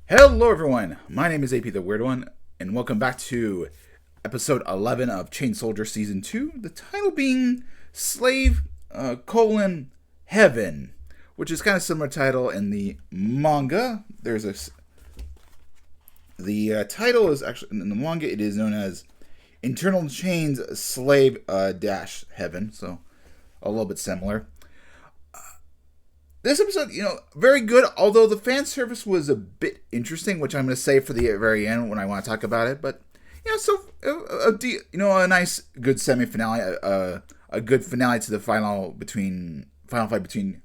Hello everyone, my name is AP the Weird One, and welcome back to episode 11 of Chain Soldier Season 2, the title being Slave, Heaven, which is kind of similar title in the manga. The title is actually, in the manga, it is known as Internal Chains Slave, dash Heaven, so a little bit similar. This episode, very good, although the fan service was a bit interesting, which I'm going to say for the very end when I want to talk about it. But, a nice, good semi-finale, a good finale to the final fight between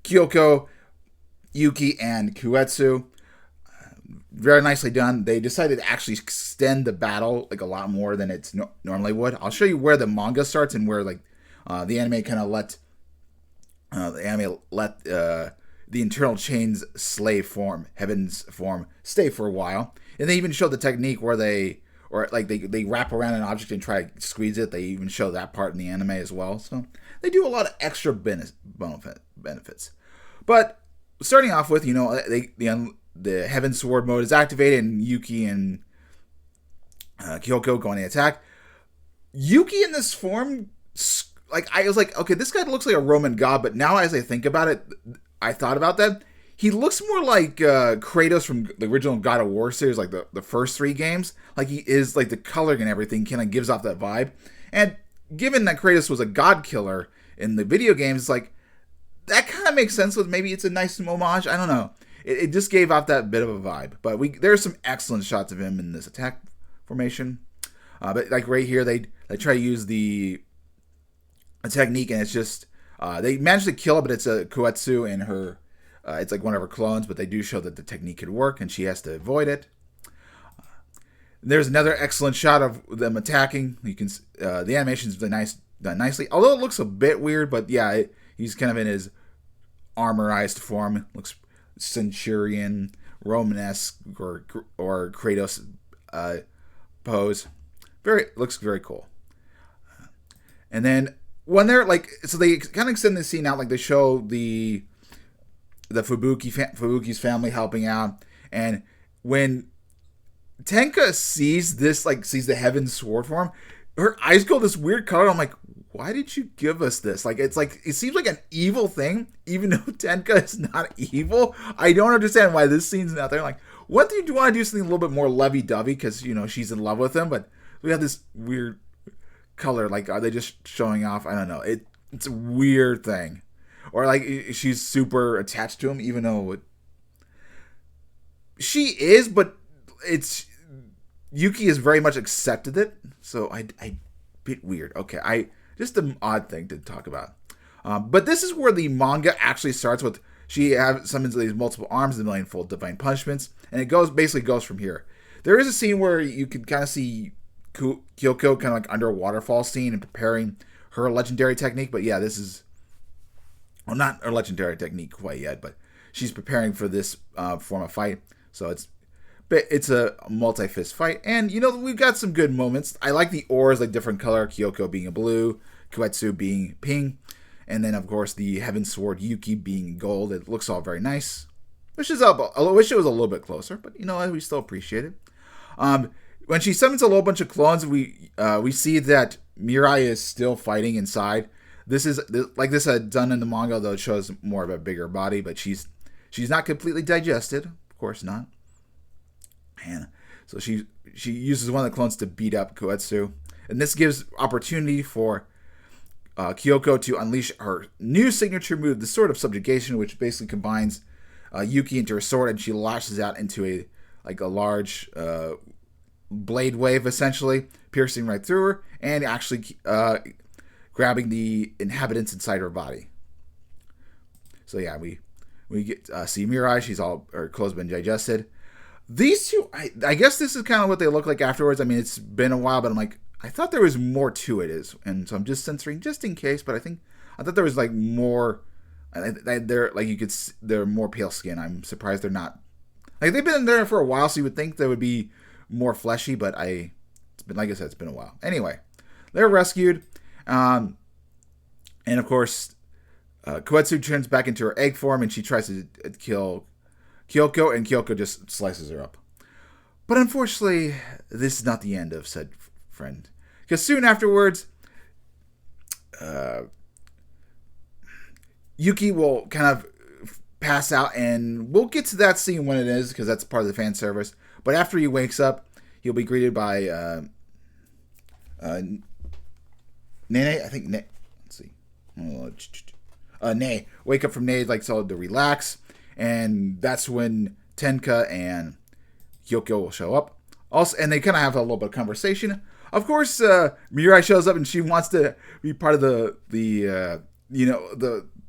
Kyoko, Yuki, and Kuetsu. Very nicely done. They decided to actually extend the battle a lot more than it normally would. I'll show you where the manga starts and where the anime kind of let the internal chains slave form, heaven's form, stay for a while, and they even show the technique where they wrap around an object and try to squeeze it. They even show that part in the anime as well. So they do a lot of extra benefits. But starting off with, the heaven sword mode is activated, and Yuki and Kyoko go on the attack. Yuki in this form. I was like, okay, this guy looks like a Roman god, but now as I think about it, I thought about that. He looks more like Kratos from the original God of War series, like the first three games. Like he is, the coloring and everything kind of gives off that vibe. And given that Kratos was a god killer in the video games, that kind of makes sense. Maybe it's a nice homage. I don't know. It just gave off that bit of a vibe. But there's some excellent shots of him in this attack formation. But right here, they try to use a technique, and it's just they managed to kill it, but it's a Kuetsu and her it's one of her clones, but they do show that the technique could work and she has to avoid it. There's another excellent shot of them attacking. You can the animation's done nicely, although it looks a bit weird, but yeah, he's kind of in his armorized form. It looks Centurion, Romanesque, or Kratos pose. Looks very cool. And then when they're so they kind of extend the scene out, they show the Fubuki's family helping out, and when Tenka sees this, sees the heaven sword form, her eyes go this weird color. I'm like, why did you give us this? It seems like an evil thing, even though Tenka is not evil. I don't understand why this scene's out there. What do you want to do something a little bit more lovey-dovey because she's in love with him, but we have this weird color. Are they just showing off? I don't know. It's a weird thing. Or she's super attached to him, even though she is, but Yuki has very much accepted it. So I bit weird. Okay, just an odd thing to talk about. But this is where the manga actually starts with. She summons these multiple arms and million-fold divine punishments, and it basically goes from here. There is a scene where you can kind of see Kyoko kind of under a waterfall scene and preparing her legendary technique. But yeah, this is not a legendary technique quite yet, but she's preparing for this form of fight. So it's a multi-fist fight, and we've got some good moments. I like the oars, different color. Kyoko being a blue, Kuetsu being pink, and then of course the heaven sword Yuki being gold. It looks all very nice. I wish it was a little bit closer, but we still appreciate it. When she summons a whole bunch of clones, we see that Mirai is still fighting inside. This is this done in the manga, though it shows more of a bigger body, but she's not completely digested, of course not. And so she uses one of the clones to beat up Kuetsu, and this gives opportunity for Kyoko to unleash her new signature move, the Sword of Subjugation, which basically combines Yuki into her sword, and she lashes out into a large blade wave, essentially piercing right through her and actually grabbing the inhabitants inside her body. So yeah, we get see Mirai. Her clothes been digested. These two, I guess this is kind of what they look like afterwards. I mean, it's been a while, but I thought there was more to it, and so I'm just censoring just in case. But I thought there was more. They're they're more pale skin. I'm surprised they're not. They've been there for a while, so you would think they would be more fleshy, but it's been, like I said, it's been a while. Anyway, they're rescued, and of course, Koetsu turns back into her egg form and she tries to kill Kyoko, and Kyoko just slices her up. But unfortunately, this is not the end of said friend. Because soon afterwards, Yuki will kind of pass out, and we'll get to that scene when it is, because that's part of the fan service. But after he wakes up, he'll be greeted by Nene. I think Nene. Let's see. Nene. Wake up from Nene, like, so to relax. And that's when Tenka and Kyoko will show up. Also, and they kind of have a little bit of conversation. Of course, Mirai shows up and she wants to be part of the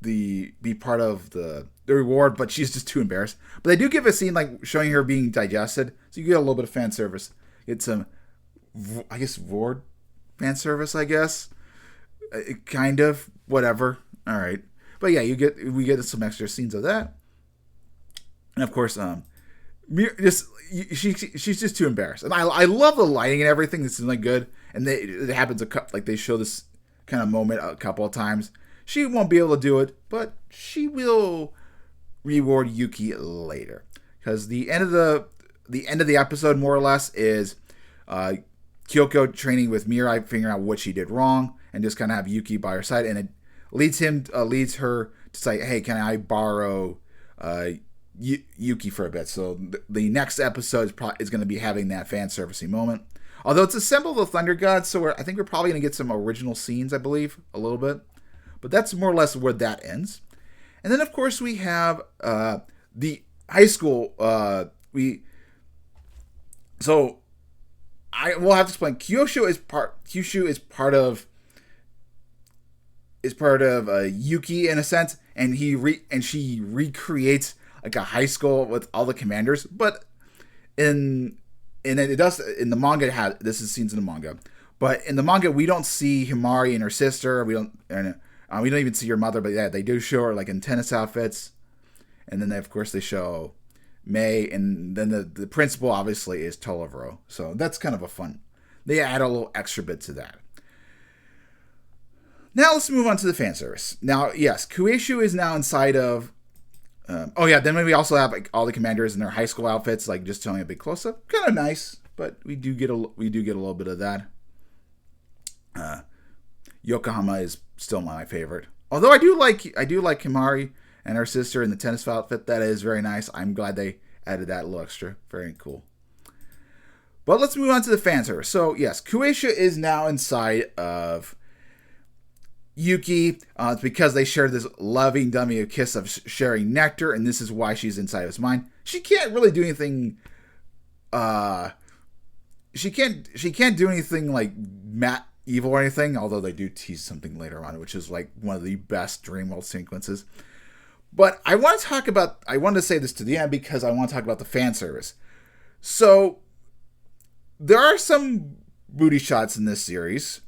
be part of the reward, but she's just too embarrassed. But they do give a scene like showing her being digested, so you get a little bit of fan service. Get some, I guess, Vord fan service. I guess, kind of, whatever. All right, but yeah, we get some extra scenes of that, and of course, she's just too embarrassed, and I love the lighting and everything. It's really good, and it happens like they show this kind of moment a couple of times. She won't be able to do it, but she will reward Yuki later, because the end of the episode, more or less, is Kyoko training with Mirai, figuring out what she did wrong, and just kind of have Yuki by her side, and it leads her to say, "Hey, can I borrow Yuki for a bit?" So the next episode is going to be having that fan servicing moment. Although it's a symbol of the Thunder Gods, so I think we're probably going to get some original scenes, I believe, a little bit. But that's more or less where that ends. And then, of course, we have the high school. We'll have to explain. Kyushu is part of Yuki in a sense, and she recreates like a high school with all the commanders. But in the manga, this is scenes in the manga. But in the manga, we don't see Himari and her sister. We don't even see her mother, but yeah, they do show her like in tennis outfits, and then of course they show Mei, and then the principal obviously is Tolivro. So that's kind of a fun. They add a little extra bit to that. Now let's move on to the fan service. Now, yes, Kueishu is now inside of. Then we also have like all the commanders in their high school outfits, like just showing a big close up. Kind of nice, but we do get a little bit of that. Yokohama is still my favorite. Although I do like Himari and her sister in the tennis outfit. That is very nice. I'm glad they added that little extra. Very cool. But let's move on to the fan service. So yes, Kueisha is now inside of Yuki. It's because they share this loving dummy kiss of sharing nectar, and this is why she's inside of his mind. She can't really do anything. She can't do anything like evil or anything, although they do tease something later on, which is like one of the best Dreamworld sequences. But I wanted to say this to the end because I want to talk about the fan service. So there are some booty shots in this series,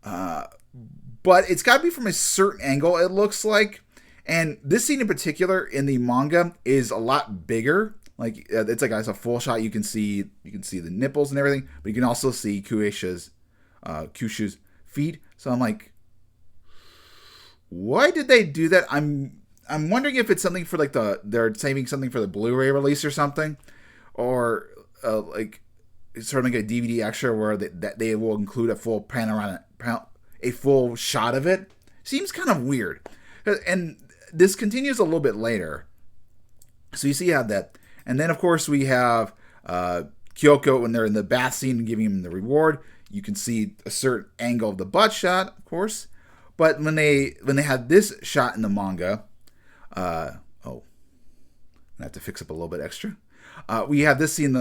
but it's got to be from a certain angle, it looks like. And this scene in particular in the manga is a lot bigger. Like it's a full shot. You can see the nipples and everything, but you can also see Kyushu's feet. So I'm like, why did they do that? I'm wondering if it's something for like they're saving something for the Blu-ray release or something, or like it's sort of like a DVD extra where they will include a full a full shot of it. Seems kind of weird, and this continues a little bit later. So you see how that, and then of course we have Kyoko when they're in the bath scene and giving him the reward. You can see a certain angle of the butt shot, of course. But when they had this shot in the manga, I'm gonna have to fix up a little bit extra. We have this scene.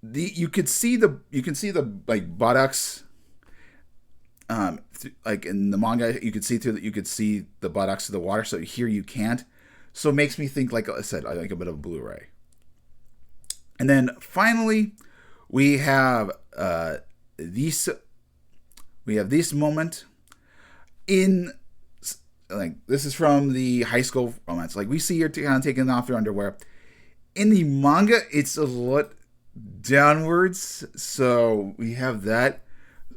You could see the like buttocks. Like in the manga, you could see the buttocks of the water. So here you can't. So it makes me think, like I said, like a bit of a Blu-ray. And then finally, we have this moment in, like, this is from the high school romance. Like we see her kind of taking off their underwear. In the manga, it's a lot downwards, so we have that.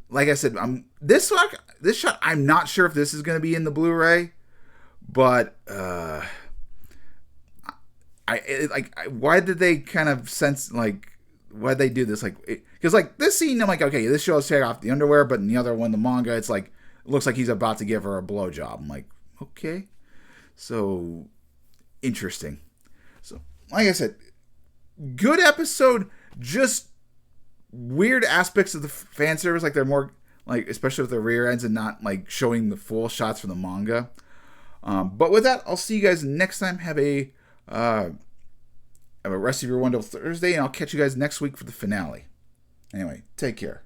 Like I said, this arc, this shot, I'm not sure if this is going to be in the Blu-ray, but why did they kind of sense like why did they do this? Like, because like this scene, I'm like, okay, this shows take off the underwear, but in the other one, the manga, it's like it looks like he's about to give her a blowjob. I'm like, okay, so interesting. So, like I said, good episode. Just weird aspects of the fan service, like they're more like, especially with the rear ends and not like showing the full shots from the manga. But with that, I'll see you guys next time. Have a rest of your wonderful Thursday, and I'll catch you guys next week for the finale. Anyway, take care.